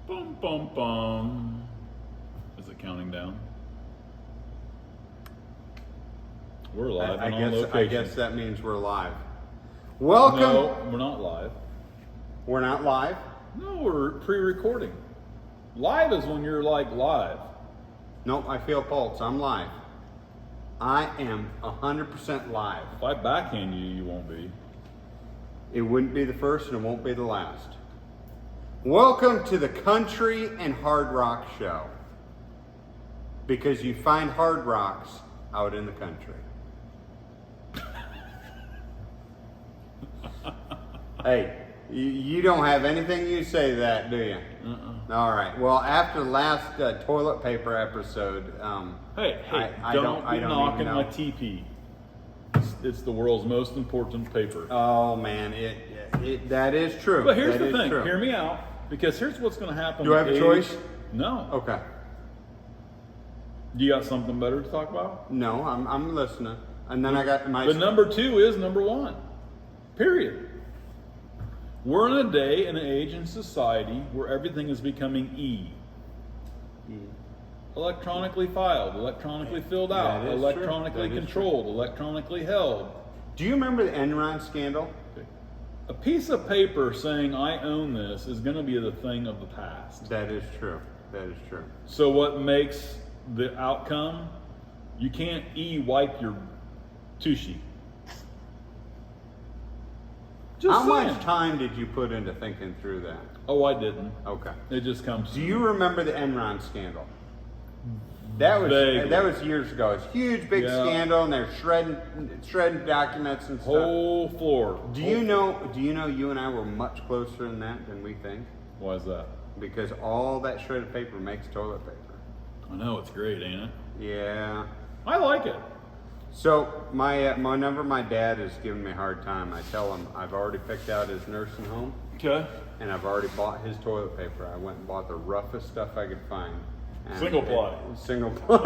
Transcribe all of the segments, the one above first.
Bum, bum, bum. Is it counting down? We're live and on location. I guess that means we're live. Welcome. No, we're not live. We're not live? No, we're pre-recording. Live is when you're like live. Nope, I feel pulse. I'm live. I am 100% live. If I backhand you, you won't be. It wouldn't be the first and it won't be the last. Welcome to the Country and Hard Rock Show. Because you find hard rocks out in the country. Hey, you don't have anything you say to that, do you? All right. Well, after the last toilet paper episode, Hey, I don't be even knocking know. my TP. It's the world's most important paper. Oh man, that is true. But here's That the is thing. true. Hear me out, because here's what's going to happen. Do I have with a choice? age. No. Okay. You got something better to talk about? No, I'm listening. And then I got my. But number two is number one. Period. We're in a day and an age in society where everything is becoming electronically filed, electronically filled out, That is electronically true. That is controlled, electronically held. Do you remember the Enron scandal? A piece of paper saying I own this is going to be the thing of the past. That is true. That is true. So what makes the outcome? You can't wipe your tushy. Just How saying. much time did you put into thinking through that? Oh, I didn't. Okay. It just comes. Do you remember the Enron scandal? That Vaguely. was years ago. It's a huge, big Yeah. scandal, and they're shredding documents and stuff. Whole floor. Do you know you and I were much closer than that than we think? Why is that? Because all that shredded paper makes toilet paper. I know it's great, ain't it? Yeah. I like it. So whenever my dad is giving me a hard time, I tell him I've already picked out his nursing home Okay. and I've already bought his toilet paper. I went and bought the roughest stuff I could find. And Single ply. Single ply.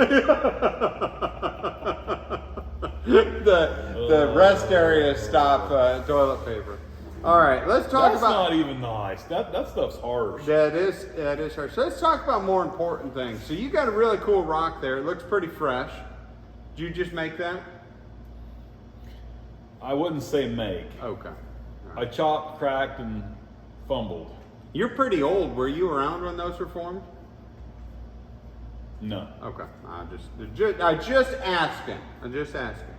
the rest area stop toilet paper. All right, let's talk That's about. not even nice. That stuff's harsh. That is hard. So let's talk about more important things. So you got a really cool rock there. It looks pretty fresh. Did you just make that? I wouldn't say make. Okay. All I right. chopped, cracked, and fumbled. You're pretty old. Were you around when those were formed? No. Okay. I just asking. I'm just asking.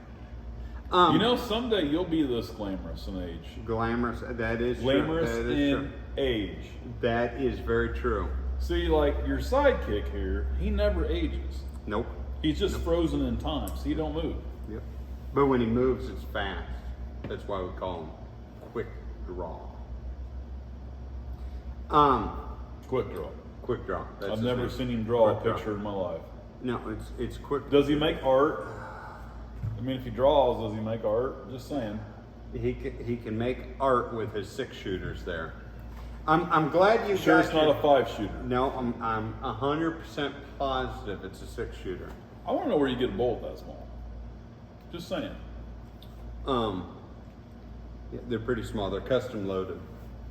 You know, someday you'll be this glamorous in age. Glamorous. That is Glamorous true. That is in true. age. That is very true. See, like your sidekick here, he never ages. Nope. He's just frozen in time, so he don't move. Yep. But when he moves, it's fast. That's why we call him quick draw. Quick draw. Quick draw. That's I've his never name. seen him draw a Quick picture in my life. No, it's quick. Does he make art? I mean, if he draws, does he make art? Just saying. He can make art with his 6-shooters there. I'm glad you Sure, got it's not your- a 5-shooter. No, I'm 100% positive it's a 6-shooter. I want to know where you get a bolt that small. Just saying. Yeah, they're pretty small. They're custom loaded.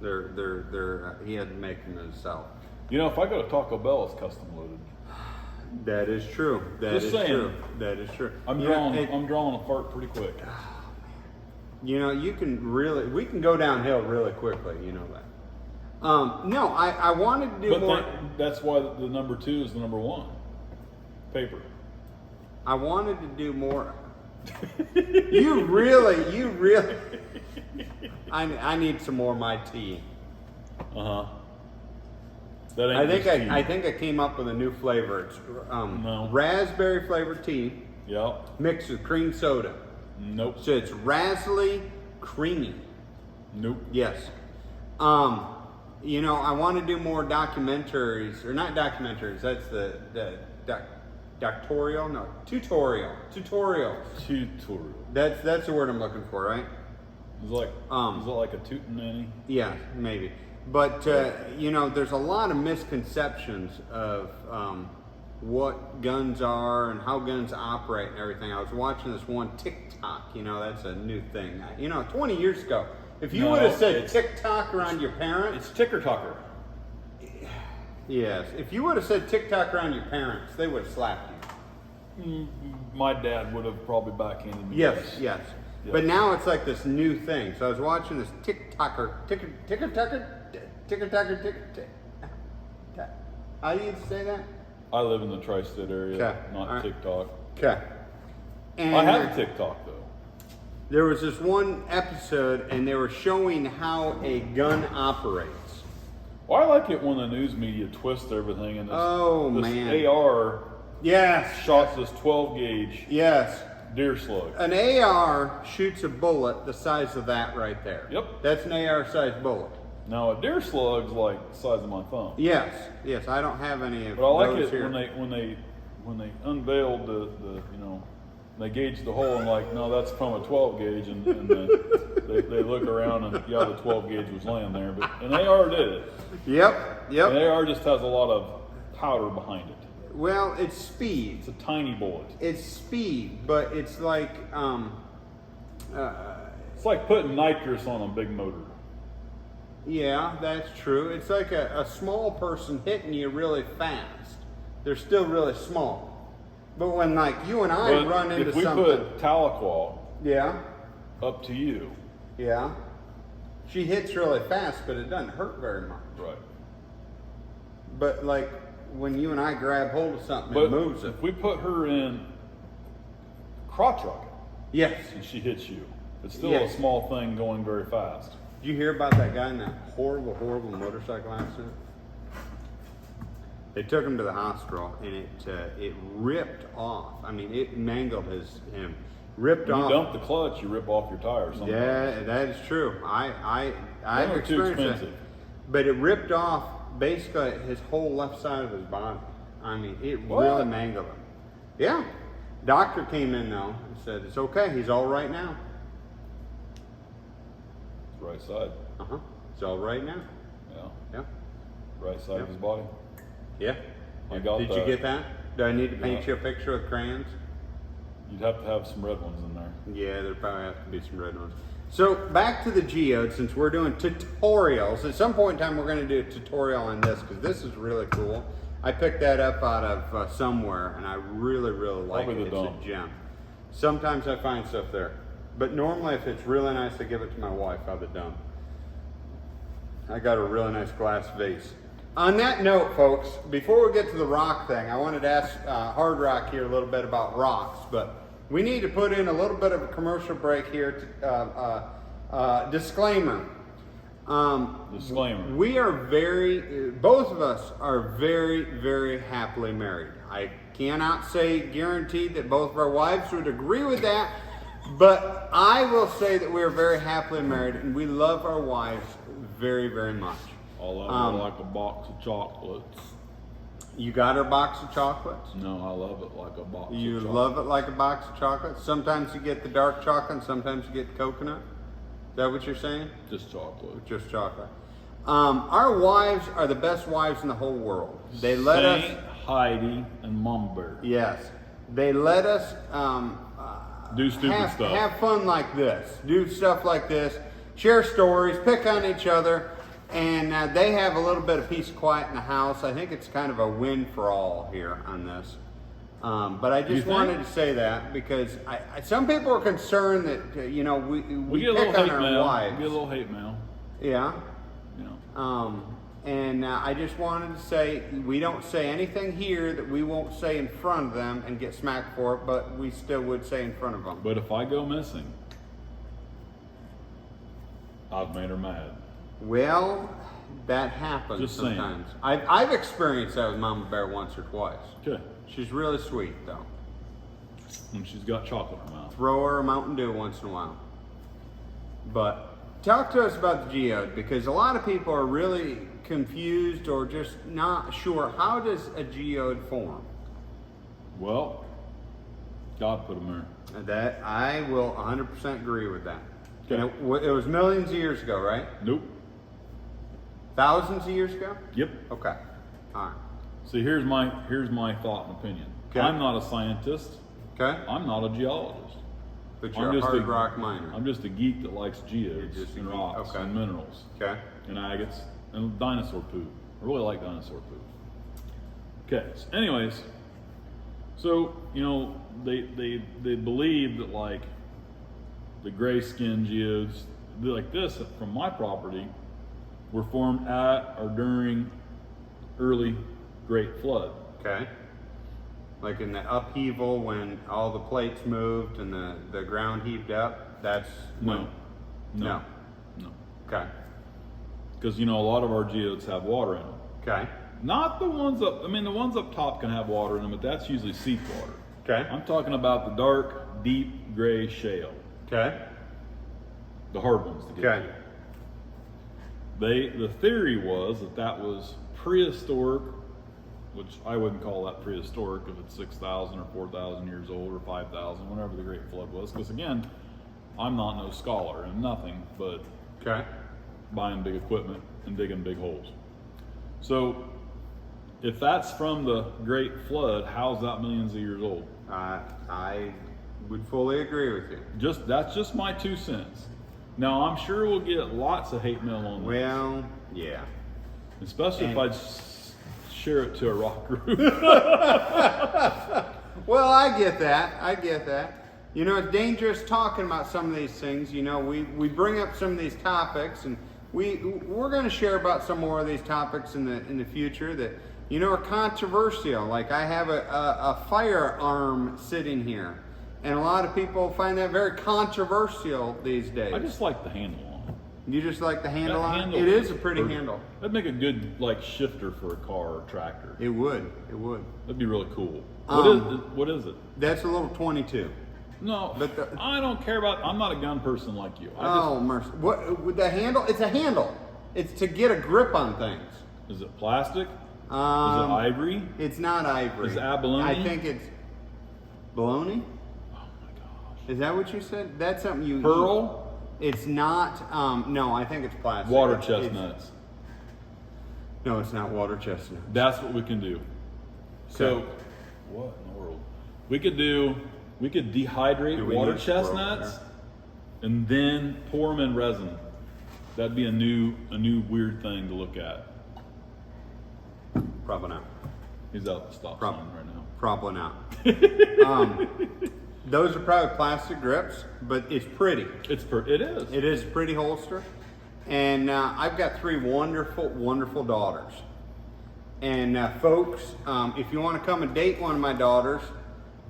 They're he had to make them himself. You know, if I go to Taco Bell, it's custom loaded. That is true. That Just is saying. true. That is true. I'm drawing a fart pretty quick. You know, we can go downhill really quickly. You know that. No, I wanted to do But more. that's why the number 2 is the number 1. Paper. I wanted to do more. You really. I need some more of my tea. That ain't just tea. I think I came up with a new flavor. It's No. raspberry flavored tea Yep. mixed with cream soda. Nope. So it's razzly creamy. Nope. Yes. You know, I want to do more documentaries, or not documentaries. That's the tutorial. Tutorial. That's the word I'm looking for, right? Is it like a tootin' nanny? Yeah, maybe. But you know, there's a lot of misconceptions of what guns are and how guns operate and everything. I was watching this one TikTok. You know, that's a new thing. You know, 20 years ago, if you No, would have said it's- TikTok around your parents, It's ticker talker. Yes. If you would have said TikTok around your parents, they would have slapped you. My dad would have probably backhanded me. Yes, yes. Yes. But now it's like this new thing. So I was watching this TikToker. How do you say that? I live in the tri-state area, Okay. not All right. TikTok. Okay. And I have a TikTok though. there was this one episode, and they were showing how a gun operates. Well, I like it when the news media twists everything and this man. AR Yes. shot this 12 gauge Yes. deer slug. An AR shoots a bullet the size of that right there. Yep. That's an AR sized bullet. Now a deer slug's like the size of my thumb. Yes. Yes. I don't have any of But I like those it here. when they unveiled the they gauged the hole and like, no, that's from a 12 gauge and they look around and yeah, the 12 gauge was laying there, but an AR did it. Yep. Yep. An AR just has a lot of powder behind it. Well, it's speed. It's a tiny bullet. It's speed, but it's like It's like putting nitrous on a big motor. yeah, that's true. It's like a small person hitting you really fast. They're still really small. But when like you and I But run into if we something, put Tahlequah yeah, up to you, yeah, she hits really fast, but it doesn't hurt very much. right? But like when you and I grab hold of something, But it moves it. if we put her in crotch rocket Yes. and she hits you, it's still Yes. a small thing going very fast. Did you hear about that guy in that horrible, horrible motorcycle accident? They took him to the hospital, and it ripped off. I mean, it mangled him. Ripped When you off. dump the clutch, you rip off your tires. Sometimes. Yeah, that is true. I've Them are too experienced that. expensive. But it ripped off basically his whole left side of his body. I mean, it What? really mangled him. Yeah. Doctor came in though and said it's okay. He's all right now. Right side. It's all right now. Yeah. Yeah. Right side Yep. of his body. Yeah. I got Did you that. get that? Do I need to paint Yeah. you a picture with crayons? You'd have to have some red ones in there. Yeah, there probably have to be some red ones. So back to the Geode, since we're doing tutorials. At some point in time, we're going to do a tutorial on this because this is really cool. I picked that up out of somewhere, and I really, really like Probably it. the It's dump. a gem. Sometimes I find stuff there, but normally, if it's really nice, I give it to my wife out of the dump. I got a really nice glass vase. On that note, folks, before we get to the rock thing, I wanted to ask Hard Rock here a little bit about rocks, but we need to put in a little bit of a commercial break here. Disclaimer. Disclaimer. We are both of us are very, very happily married. I cannot say guaranteed that both of our wives would agree with that, but I will say that we are very happily married and we love our wives very, very much. All I like a box of chocolates. You got her box of chocolates? No, I love it like a box You of chocolates. love it like a box of chocolates? Sometimes you get the dark chocolate and sometimes you get the coconut? Is that what you're saying? Just chocolate. Just chocolate. Our wives are the best wives in the whole world. They let us... Saint Heidi and Mama Bear. Yes. They let us Do stupid stuff. have fun like this. Do stuff like this. Share stories. Pick on each other. And they have a little bit of peace and quiet in the house. I think it's kind of a win for all here on this. But I You just think? wanted to say that because some people are concerned that we get a pick little on hate our mail. wives. We get a little hate mail. Yeah. You know. And I just wanted to say we don't say anything here that we won't say in front of them and get smacked for it, but we still would say in front of them. But if I go missing, I've made her mad. Well, that happens Just saying. sometimes. I've experienced that with Mama Bear once or twice. Okay. She's really sweet though. And she's got chocolate in her mouth. Throw her a Mountain Dew once in a while. But talk to us about the geode because a lot of people are really confused or just not sure. How does a geode form? Well, God put them there. That I will 100% agree with that. Okay. And it was millions of years ago, right? Nope. Thousands of years ago? Yep. Okay. All right. See, here's my thought and opinion. Okay. I'm not a scientist. Okay. I'm not a geologist. But you're a hard rock miner. I'm just a geek that likes geodes You're just a and geek, rocks okay. and minerals Okay. and agates and dinosaur poop. I really like dinosaur poop. Okay. So anyways, so you know they believe that like the gray skin geodes like this from my property were formed at or during early Great Flood. Okay. Like in the upheaval when all the plates moved and the ground heaved up. That's when. No. Okay. Because you know a lot of our geodes have water in them. Okay. Not the ones up. I mean, the ones up top can have water in them, but that's usually seawater. Okay. I'm talking about the dark, deep gray shale, Okay. the hard ones to get Okay. to. The theory was that was prehistoric, which I wouldn't call that prehistoric if it's 6,000 or 4,000 years old or 5,000, whenever the Great Flood was. Because again, I'm not no scholar and nothing but Okay. buying big equipment and digging big holes. So, if that's from the Great Flood, how's that millions of years old? I would fully agree with you. That's just my 2 cents. Now I'm sure we'll get lots of hate mail on this, Well, yeah. especially if I share it to a rock group. Well, I get that. You know, it's dangerous talking about some of these things. You know, we bring up some of these topics, and we're going to share about some more of these topics in the future that, you know, are controversial. Like I have a firearm sitting here, and a lot of people find that very controversial these days. I just like the handle on it. You just like the handle That on handle it? It is a pretty or- handle. That'd make a good like shifter for a car or tractor. It would. That'd be really cool. Um, What is it? That's a little 22. No, but I don't care about. I'm not a gun person like you. Oh, mercy. What with the handle? It's a handle. It's to get a grip on things. Is it plastic? Is it ivory? It's not ivory. Is it abalone? I think it's bologna. Oh my gosh. Is that what you said? That's something you Pearl? eat. It's not. No, I think it's plastic. Water It's- chestnuts. No, it's not water chestnut. That's what we can do. So, Okay. what in the world? We could dehydrate Do we water need a squirrel chestnuts and then pour them in resin. That'd be a new weird thing to look at. Probably not. He's out the stop sign right now. Probably not. Those are probably plastic grips, but it's pretty. It is. It is a pretty holster. And I've got 3 wonderful, wonderful daughters. And folks, if you want to come and date one of my daughters,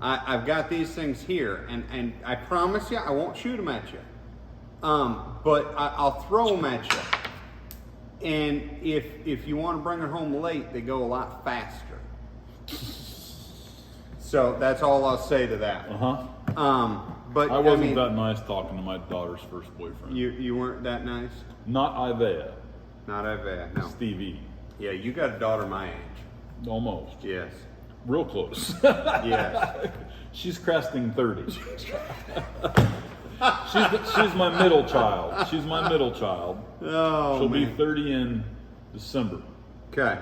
I've got these things here. And I promise you, I won't shoot them at you. But I'll throw them at you. And if you want to bring her home late, they go a lot faster. So that's all I'll say to that. But I wasn't mean, that nice talking to my daughter's first boyfriend. You weren't that nice? Not Ivea. Not Ivea, no. Stevie. Yeah, you got a daughter my age. Almost. Yes. Real close. Yes. She's cresting 30. She's my middle child. She's my middle child. Oh, She'll man. be 30 in December. Okay.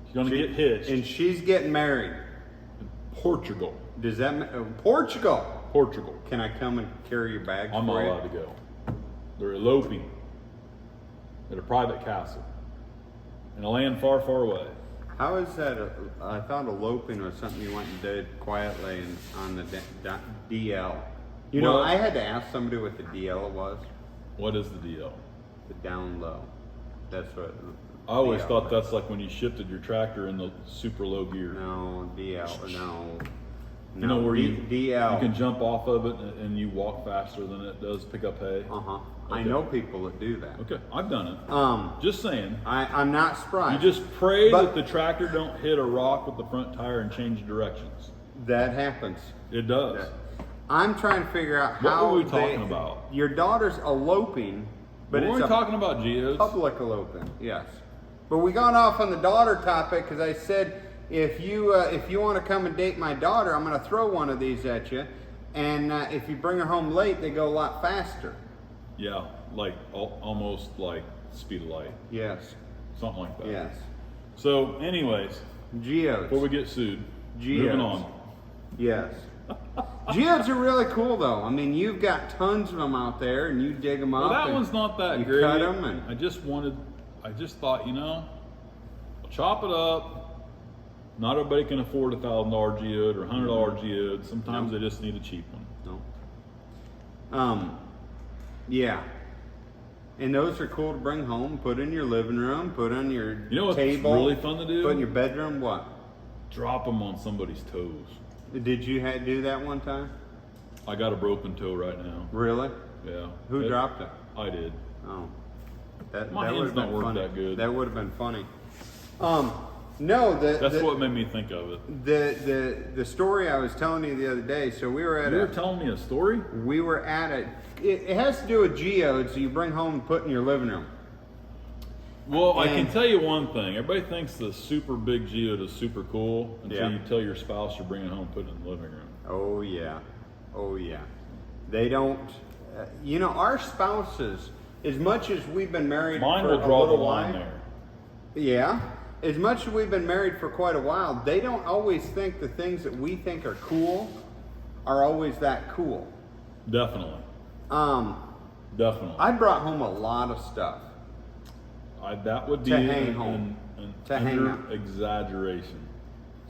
She's gonna get hitched. And she's getting married. Portugal. Does that Portugal? Portugal. Can I come and carry your bags I'm not for you? allowed to go. They're eloping at a private castle in a land far, far away. How is that? I thought eloping was something you went and did quietly on the DL. You know, Well- I had to ask somebody what the DL was. What is the deal? The down low. That's what. I always DL thought was. that's like when you shifted your tractor in the super low gear. No, DL. No. You know where you DL. can jump off of it and you walk faster than it does pick up hay. I Okay. know people that do that. Okay, I've done it. Um, Just saying. I'm not surprised. You just pray But- that the tractor don't hit a rock with the front tire and change directions. That happens. It does. Yeah. I'm trying to figure out What how were we talking about? Your daughter's eloping, but But it's we're a talking about geodes. public eloping. Yes, but we got off on the daughter topic because I said if you want to come and date my daughter, I'm going to throw one of these at you, and if you bring her home late, they go a lot faster. Yeah, like almost like speed of light, Yes, something like that. yes. So, anyways, Geodes. before we get sued, Geodes. moving on. Yes. Geodes are really cool though. I mean, you've got tons of them out there, and you dig them Well, up. that and one's not that you great. cut them, and I just thought, I'll chop it up, Not everybody can afford $1,000 geode or $100 geode. Sometimes No. they just need a cheap one. No. Yeah. And those are cool to bring home, put in your living room, put on your You know what's table. really fun to do? Put in your bedroom. What? Drop them on somebody's toes. Did you do that one time? I got a broken toe right now. Really? Yeah. Who dropped it? I did. Oh, that My that hands would have don't been work funny. that good. That would have been funny. No, That's what made me think of it. the story I was telling you the other day. So we were at You were a telling me a story? we were at a. It has to do with geodes. You bring home and put in your living room. Well, I can And- tell you one thing. Everybody thinks the super big geode is super cool until Yeah. you tell your spouse you're bringing it home and putting it in the living room. Oh yeah, oh yeah. They don't. Our spouses, as much as we've been married Mine for will a draw the little line while, there. yeah. As much as we've been married for quite a while, they don't always think the things that we think are cool are always that cool. Definitely. Definitely. I brought home a lot of stuff. That would be To hang home. To hang under up. exaggeration.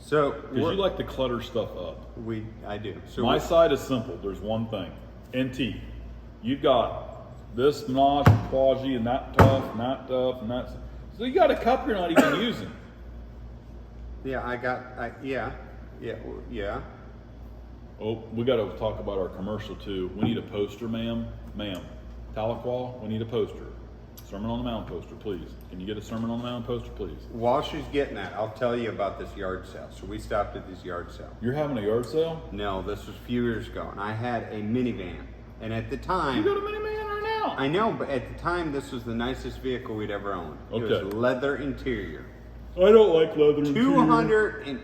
So Because you like to clutter stuff up. I do. So My we- side is simple. There's one thing. NT. You've got this Nosh, Quasi, and that tough, and that tough, and that. So you got a cup you're not even using. yeah. Oh, we got to talk about our commercial too. We need a poster, ma'am. Tahlequah, we need a poster. Sermon on the Mount poster, please. Can you get a Sermon on the Mount poster, please? While she's getting that, I'll tell you about this yard sale. So we stopped at this yard sale. You're having a yard sale? No, this was a few years ago, and I had a minivan. And at the You time, got a minivan right now. I know, but at the time, this was the nicest vehicle we'd ever owned. It Okay. was leather interior. I don't like leather. interior. 200 and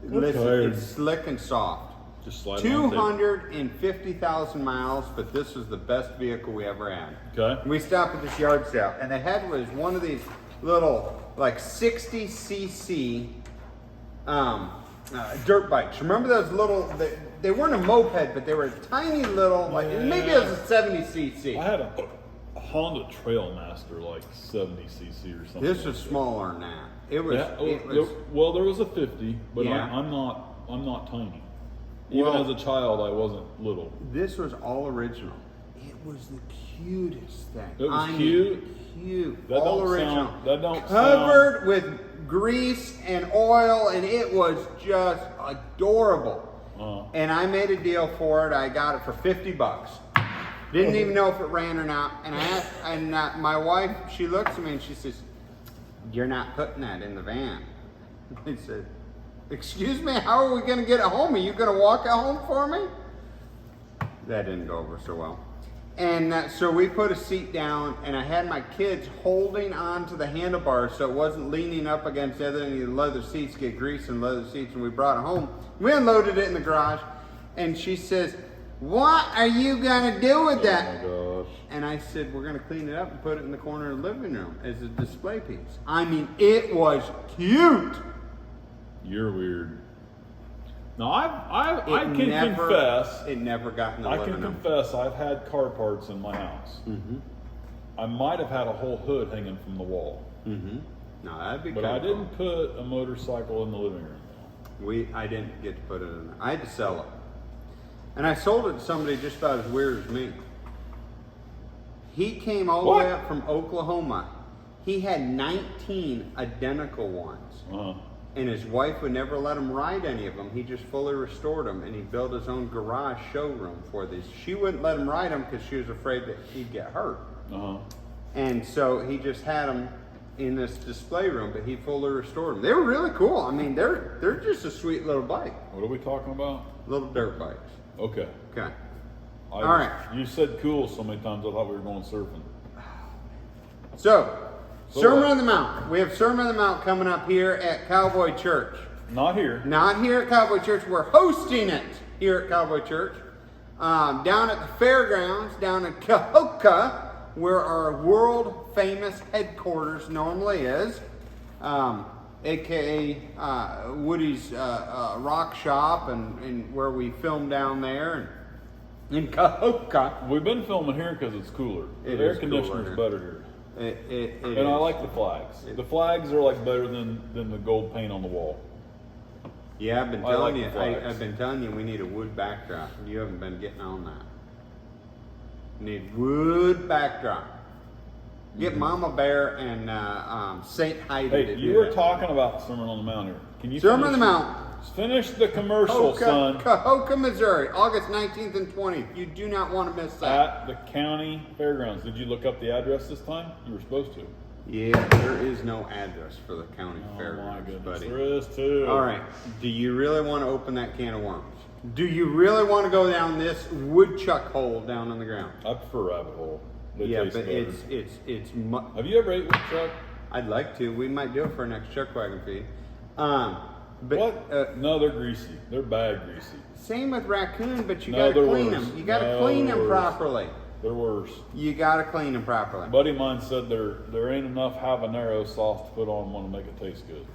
listen, tired. it's slick and soft. Just slide it on the table. 250,000 miles, but this was the best vehicle we ever had. Okay. We stopped at this yard sale, and they had was one of these little, like 60cc dirt bikes. Remember those little? They weren't a moped, but they were a tiny little, like maybe it was a 70cc. I had a Honda Trailmaster, like 70cc or something. This was smaller than that. It was. Yeah, it was well, there was a 50, but Yeah. I'm not tiny. Even Well- as a child, I wasn't little. This was all original. It was the cutest thing. It was I mean, cute? cute. That all don't original. sound- that don't Covered with grease and oil, and it was just adorable. And I made a deal for it. I got it for $50. Didn't even know if it ran or not. And I asked, and my wife, she looks at me and she says, "You're not putting that in the van." I said, "Excuse me, how are we going to get it home? Are you going to walk it home for me?" That didn't go over so well. And so we put a seat down, and I had my kids holding on to the handlebars so it wasn't leaning up against the other end of the leather seats, get grease in leather seats, and we brought it home. We unloaded it in the garage, and she says, "What are you going to do with that?" Oh my gosh. And I said, "We're going to clean it up and put it in the corner of the living room as a display piece." I mean, it was cute. You're weird. Now I It can never- confess. It never got in the I living can room. confess I've had car parts in my house. Mm-hmm. I might have had a whole hood hanging from the wall, Mm-hmm. No, that'd be but kinda I cool. didn't put a motorcycle in the living room. I didn't get to put it in there. I had to sell it. And I sold it to somebody just about as weird as me. He came all the What? way up from Oklahoma. He had 19 identical ones. Uh-huh. And his wife would never let him ride any of them. He just fully restored them, and he built his own garage showroom for these. She wouldn't let him ride them because she was afraid that he'd get hurt. Uh-huh. And so he just had them in this display room, but he fully restored them. They were really cool. I mean, they're just a sweet little bike, What are we talking about? little dirt bikes. Okay. Okay. All right. You said cool so many times I thought we were going surfing. So, So Sermon what? on the Mount. We have Sermon on the Mount coming up here at Cowboy Church. Not here. Not here at Cowboy Church. We're hosting it here at Cowboy Church. Down at the fairgrounds, down in Cahokia, where our world famous headquarters normally is. AKA Woody's Rock Shop, and where we film down there. And in Cahokia. We've been filming here because it's cooler. It The air is cooler conditioner's here. better here. And And I like the flags. The flags are like better than the gold paint on the wall. Yeah, I've been I telling like you. the flags. I've been telling you we need a wood backdrop. You haven't been getting on that. Need wood backdrop. Get Mama Bear and Saint Heidi to Hey, do you were that. talking about Sermon on the Mount here. Can you Sermon on the finish Mount. Finish the commercial, son. Cahokia, Missouri, August 19th and 20th. You do not want to miss that. At the county fairgrounds. Did you look up the address this time? You were supposed to. Yeah, there is no address for the county Oh my fairgrounds, goodness, buddy. there is too. All right. Do you really want to open that can of worms? Do you really want to go down this woodchuck hole down on the ground? I prefer rabbit hole. They Yeah, taste but better. it's. Have you ever ate woodchuck? I'd like to. We might do it for our next chuck wagon feed. But What? No, they're greasy. They're bad greasy. same with raccoon, but you No, gotta they're clean worse. them. You gotta No, clean they're them worse. properly. They're worse. You gotta clean them properly. A buddy of mine said there ain't enough habanero sauce to put on one to make it taste good.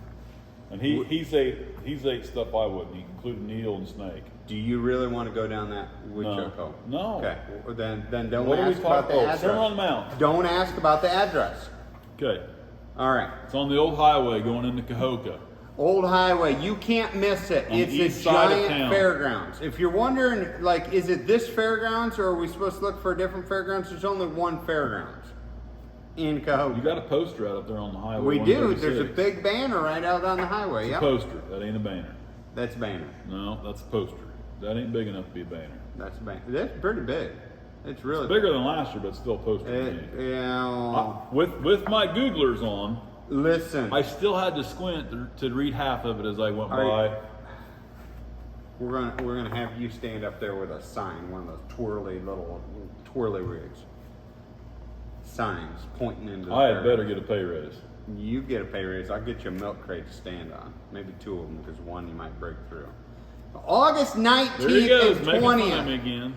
And he's ate stuff I wouldn't eat, including eel and snake. Do you really want to go down that woodchuck hole? No. Okay. Well, then don't What are we ask about the talking? Oh, address. Sermon on the Mount. Don't ask about the address. Okay. All right. It's on the old highway going into Cahokia. Old Highway, you can't miss it. On the It's east a side of giant town. fairgrounds. If you're wondering, like, is it this fairgrounds or are we supposed to look for a different fairgrounds? There's only one fairgrounds in Cahokia. You got a poster out up there on the highway. We do. There's a 136. big banner right out on the highway. It's a Yep. poster. That ain't a banner. That's banner. No, that's a poster. That ain't big enough to be a banner. That's banner. That's pretty big. It's really It's bigger than last year, but still a poster. to me. Yeah. With my Googlers on, Listen, I still had to squint to read half of it as I went Are you- by. we're gonna have you stand up there with a sign, one of those twirly rigs. Signs pointing into the I had fairgrounds. better get a pay raise. You get a pay raise. I'll get you a milk crate to stand on. Maybe two of them, because one you might break through. August There he 19th goes, and making fun of me 20th. again.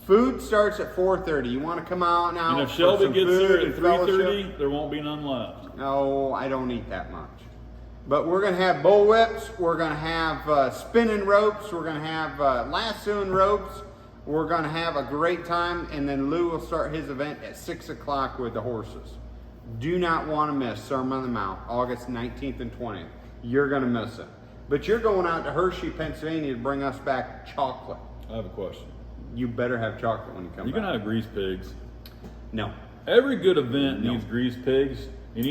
Food starts at 4:30. You want to come out now? And if for Shelby some gets food there at and fellowship? 3:30, there won't be none left. No, I don't eat that much. But we're gonna have bull whips. We're gonna have spinning ropes. We're gonna have lassoing ropes. We're gonna have a great time, and then Lou will start his event at 6 o'clock with the horses. Do not want to miss Sermon on the Mount, August 19th and 20th. You're gonna miss it. But you're going out to Hershey, Pennsylvania to bring us back chocolate. I have a question. You better have chocolate when you come You back. can have grease pigs. No. Every good event No. needs grease pigs. You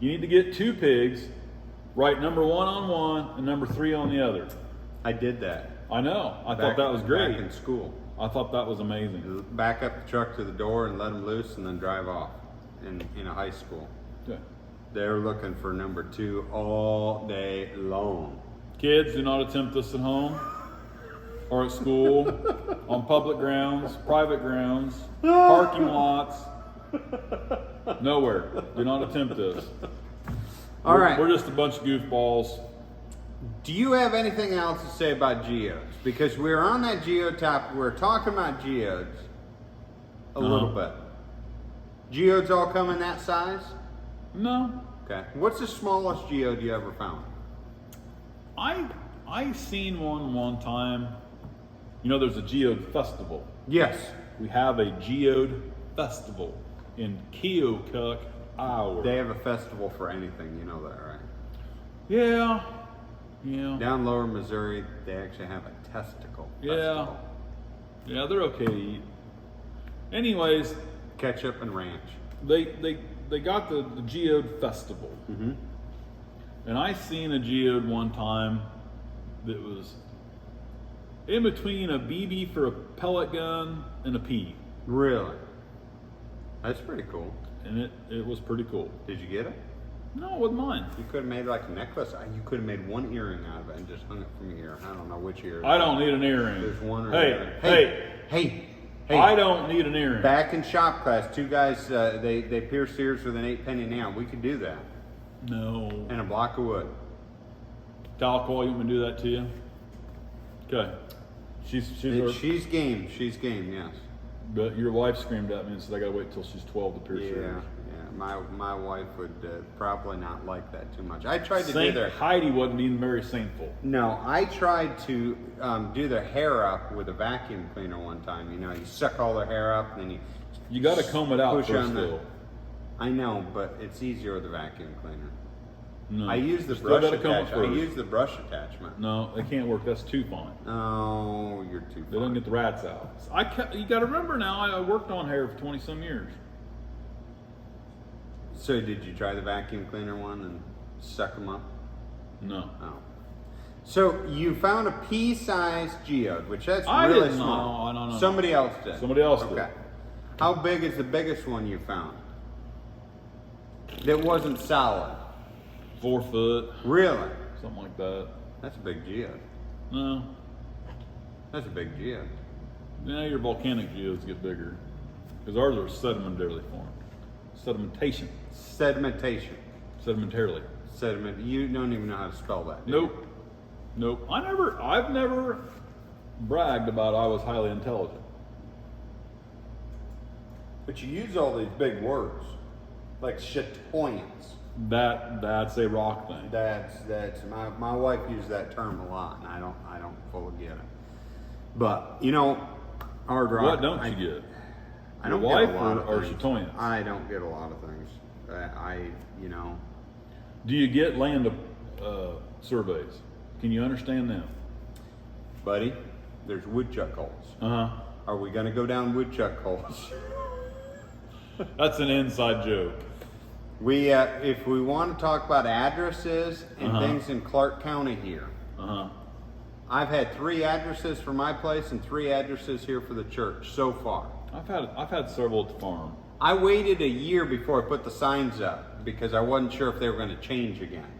need to get 2 pigs, write number 1 on one and number 3 on the other. I did that. I know. I Back- thought that was great. Back in school. I thought that was amazing. Back up the truck to the door and let them loose and then drive off in a high school. Yeah. They're looking for number 2 all day long. Kids, do not attempt this at home or at school, on public grounds, private grounds, parking lots. Nowhere. Do not attempt this. All right. We're just a bunch of goofballs. Do you have anything else to say about geodes? Because we're on that geode topic. We're talking about geodes a little bit. Geodes all come in that size? No. Okay. What's the smallest geode you ever found? I seen one time. You know, there's a geode festival. Yes. We have a geode festival in Keokuk, Iowa. They have a festival for anything. You know that, right? Yeah. Down lower Missouri, they actually have a testicle Yeah. festival. Yeah, they're okay to eat. Anyways, Ketchup and ranch. they got the geode festival. Mm-hmm. And I seen a geode one time that was in between a BB for a pellet gun and a pea. Really? That's pretty cool. And it was pretty cool. Did you get it? No, it wasn't mine. You could have made like a necklace. You could have made one earring out of it and just hung it from your ear. I don't know which ear. I don't need an earring. There's one or Hey, the other. hey, Hey. I don't need an earring. Back in shop class, 2 guys, they pierced ears with an 8-penny nail. We could do that. No. And a block of wood. Talcol, you want me to do that to you? Okay. She's game. She's game, yes. But your wife screamed at me and said I gotta wait till she's 12 to pierce her Yeah, ears. yeah. My wife would probably not like that too much. I tried to do Saint their Heidi wasn't being very saintful. No, I tried to do their hair up with a vacuum cleaner one time. You know, you suck all their hair up and then You gotta comb it out push first on the. though. I know, but it's easier with a vacuum cleaner. No. I use the Still brush gotta come up attachment. I first. use the brush attachment. No, they can't work. That's too fine. Oh, you're too They don't far. get the rats out. You got to remember now. I worked on hair for 20 some years. So did you try the vacuum cleaner one and suck them up? No. Oh. So you found a pea-sized geode, which that's I really didn't know. small. No. Somebody else did. Somebody else did. Okay. How big is the biggest one you found? That wasn't solid. 4 foot, Really? something like that. That's a big geode. No. That's a big geode. Yeah, your volcanic geodes get bigger. Because ours are sedimentarily formed. Sedimentation. Sedimentation. Sedimentarily. Sediment. You don't even know how to spell that. do you? Nope. Nope. I've never bragged about I was highly intelligent. But you use all these big words, like chatoyance. That's a rock thing. That's my wife used that term a lot, and I don't fully get it. But you know, hard rock. What don't you get? I don't Your get a wife lot or of things. chatoyance? I don't get a lot of things. You know, Do you get land surveys? Can you understand them? buddy, there's woodchuck holes. Uh huh. Are we gonna go down woodchuck holes? That's an inside joke. We, if we want to talk about addresses and Uh-huh. things in Clark County here, Uh huh. I've had 3 addresses for my place and 3 addresses here for the church so far. I've had several at the farm. I waited a year before I put the signs up because I wasn't sure if they were going to change again.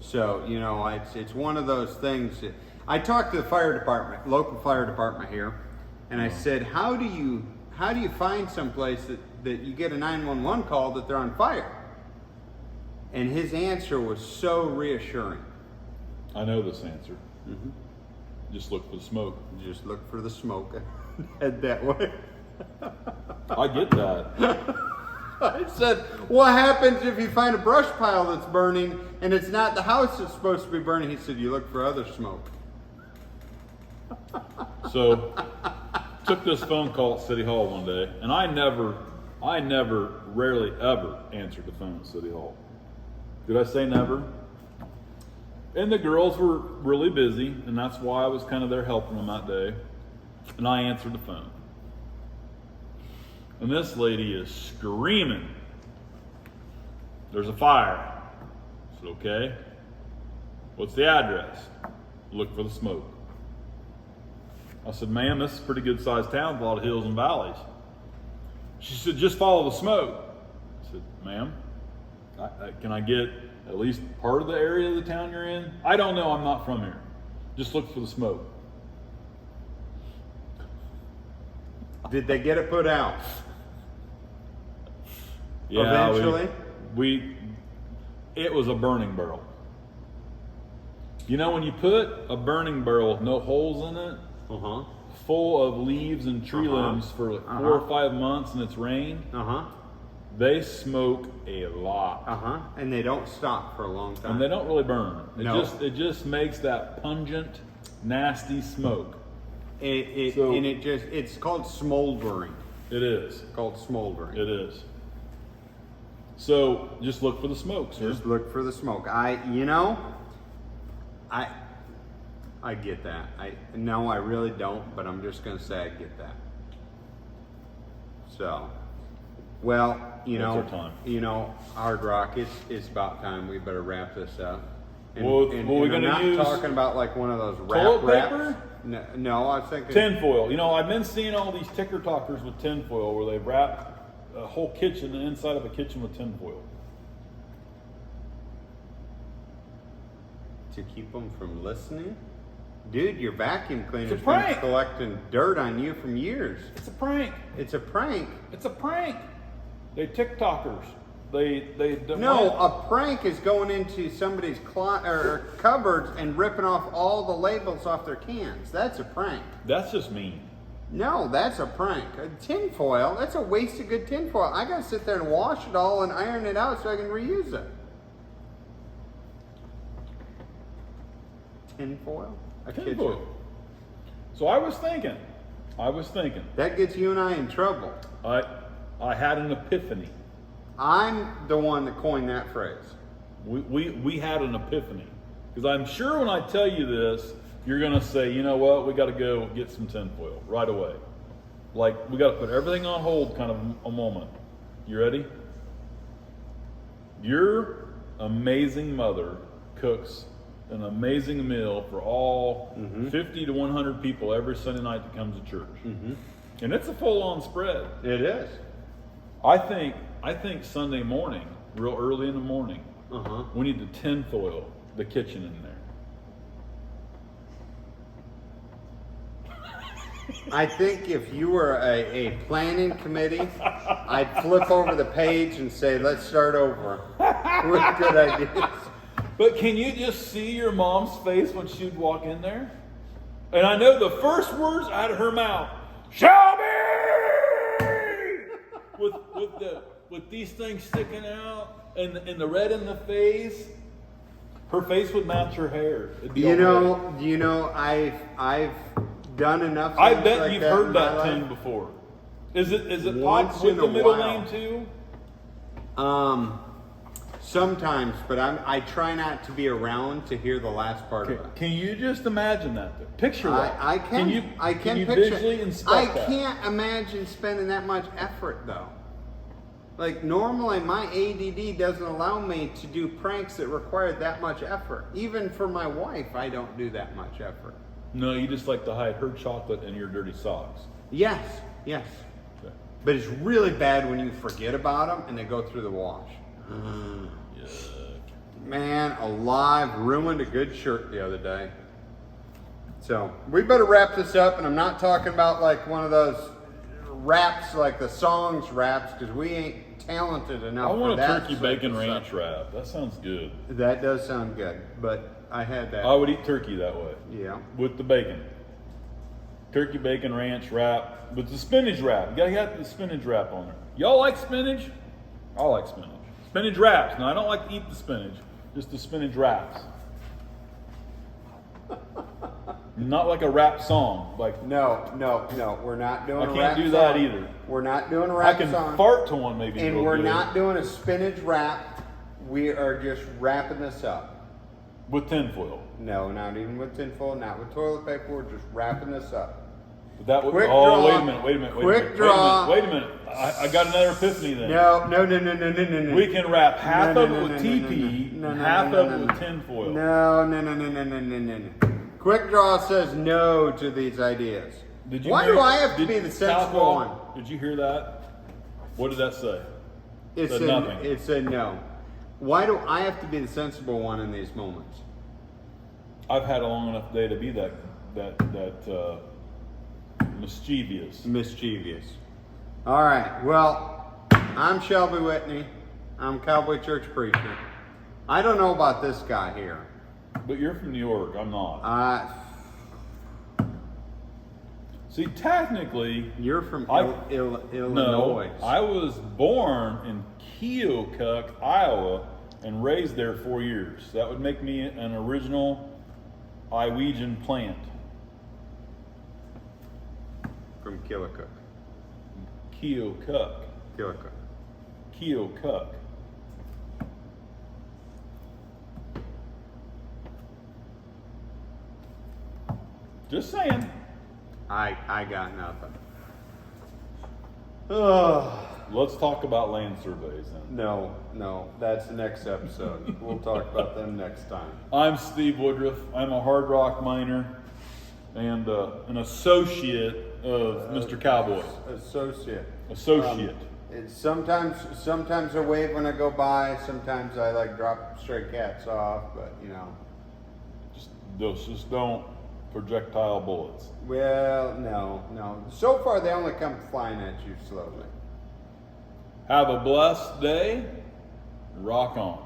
So, you know, it's one of those things. I talked to the fire department, local fire department here, and I said, how do you find someplace that you get a 911 call that they're on fire? And his answer was so reassuring. I know this answer. Mm-hmm. Just look for the smoke. Just look for the smoke. Head that way. I get that. I said, what happens if you find a brush pile that's burning and it's not the house that's supposed to be burning? He said, you look for other smoke. So, took this phone call at City Hall one day, and I rarely ever answered the phone at City Hall. Did I say never? And the girls were really busy, and that's why I was kind of there helping them that day. And I answered the phone. And this lady is screaming, "There's a fire." I said, "Okay. What's the address?" "Look for the smoke." I said, "Ma'am, this is a pretty good sized town with a lot of hills and valleys." She said, "Just follow the smoke." I said, "Ma'am, can I get at least part of the area of the town you're in?" "I don't know, I'm not from here. Just look for the smoke." Did they get it put out? Yeah, Eventually? it was a burning barrel. You know when you put a burning barrel with no holes in it, Uh-huh. full of leaves and tree Uh-huh. limbs for like 4 or 5 months and it's rained, Uh-huh. they smoke a lot. Uh-huh. And they don't stop for a long time. And they don't really burn. No. It just makes that pungent, nasty smoke. It's called smoldering. It is. Called smoldering. It is. So just look for the smoke, sir. Just look for the smoke. I get that. No, I really don't, but I'm just gonna say I get that. So, well, What's our time? Hard Rock, it's about time. We better wrap this up. Well, we're I'm gonna not use talking about like one of those toilet wraps. paper? No, I was thinking Tinfoil. You know, I've been seeing all these ticker talkers with tinfoil where they wrap a whole kitchen, the inside of a kitchen with tinfoil. to keep them from listening. Dude, your vacuum cleaner's It's a prank. been collecting dirt on you from years. It's a prank. It's a prank. It's a prank. They TikTokers. They No, a prank is going into somebody's cupboards and ripping off all the labels off their cans. That's a prank. That's just mean. No, that's a prank. Tinfoil, that's a waste of good tinfoil. I gotta sit there and wash it all and iron it out so I can reuse it. Tinfoil? A Tinfoil. kitchen. So I was thinking. That gets you and I in trouble. I had an epiphany. I'm the one that coined that phrase. We had an epiphany. Because I'm sure when I tell you this, you're going to say, you know what, we got to go get some tinfoil right away. Like, we got to put everything on hold kind of a moment. You ready? Your amazing mother cooks an amazing meal for all 50 to 100 people every Sunday night that comes to church. And it's a full-on spread. It is. I think Sunday morning, real early in the morning, we need to tinfoil the kitchen in there. I think if you were a planning committee, I'd flip over the page and say, let's start over with good ideas. But can you just see your mom's face when she'd walk in there? And I know the first words out of her mouth, Shelby! with these things sticking out and the red in the face. Her face would match her hair. It'd be You all red. know, I've done enough. I things bet like you've that heard in my that life. tune before. Is it Once pop with in the a middle while. name too? Sometimes, but I try not to be around to hear the last part of it. Can you just imagine that? Picture that. I can. Can you picture. visually inspect I that? can't imagine spending that much effort though. Like normally, my ADD doesn't allow me to do pranks that require that much effort. Even for my wife, I don't do that much effort. No, you just like to hide her chocolate and your dirty socks. Yes. Okay. But it's really bad when you forget about them and they go through the wash. Yuck. Man, alive, ruined a good shirt the other day. So we better wrap this up, and I'm not talking about like one of those raps, like the songs raps, because we ain't talented enough. I want for a that turkey sort bacon of ranch stuff. wrap. That sounds good. That does sound good, but I had that. I would eat turkey that way. Yeah. With the bacon. Turkey bacon ranch wrap with the spinach wrap. You gotta get the spinach wrap on there. Y'all like spinach? I like spinach. Spinach wraps. Now I don't like to eat the spinach, just the spinach wraps. Not like a rap song. Like No, we're not doing I a can't rap do song. that either. We're not doing a I rap can song. fart to one maybe. And real we're good. not doing a spinach wrap. We are just wrapping this up. With tinfoil. No, not even with tinfoil, not with toilet paper. We're just wrapping this up. But that would, Quick oh, draw. wait a minute. Quick draw. Wait a minute. I got another epiphany then. No. We can wrap half No, of no, it no, with no, TP no, and no, half no, of no, it no. with tinfoil. No. Quick Draw says no to these ideas. Why do I have to be the sensible Talco, one? Did you hear that? What did that say? It's Said a, nothing. it's a no. Why do I have to be the sensible one in these moments? I've had a long enough day to be that mischievous. Mischievous. All right. Well, I'm Shelby Whitney. I'm Cowboy Church Preacher. I don't know about this guy here. But you're from New York. I'm not. See, technically, You're from I- Illinois. no. I was born in Keokuk, Iowa, and raised there 4 years. That would make me an original Iowegian plant. From Keokuk. Keokuk. Keokuk. Keokuk. Just saying. I got nothing. Ugh. Let's talk about land surveys then. No, that's the next episode. We'll talk about them next time. I'm Steve Woodruff. I'm a hard rock miner and an associate of Mr. Cowboy. Associate. Associate. It's sometimes I wave when I go by. Sometimes I like drop stray cats off, but you know. Just don't projectile bullets. Well, no. So far, they only come flying at you slowly. Have a blessed day. Rock on.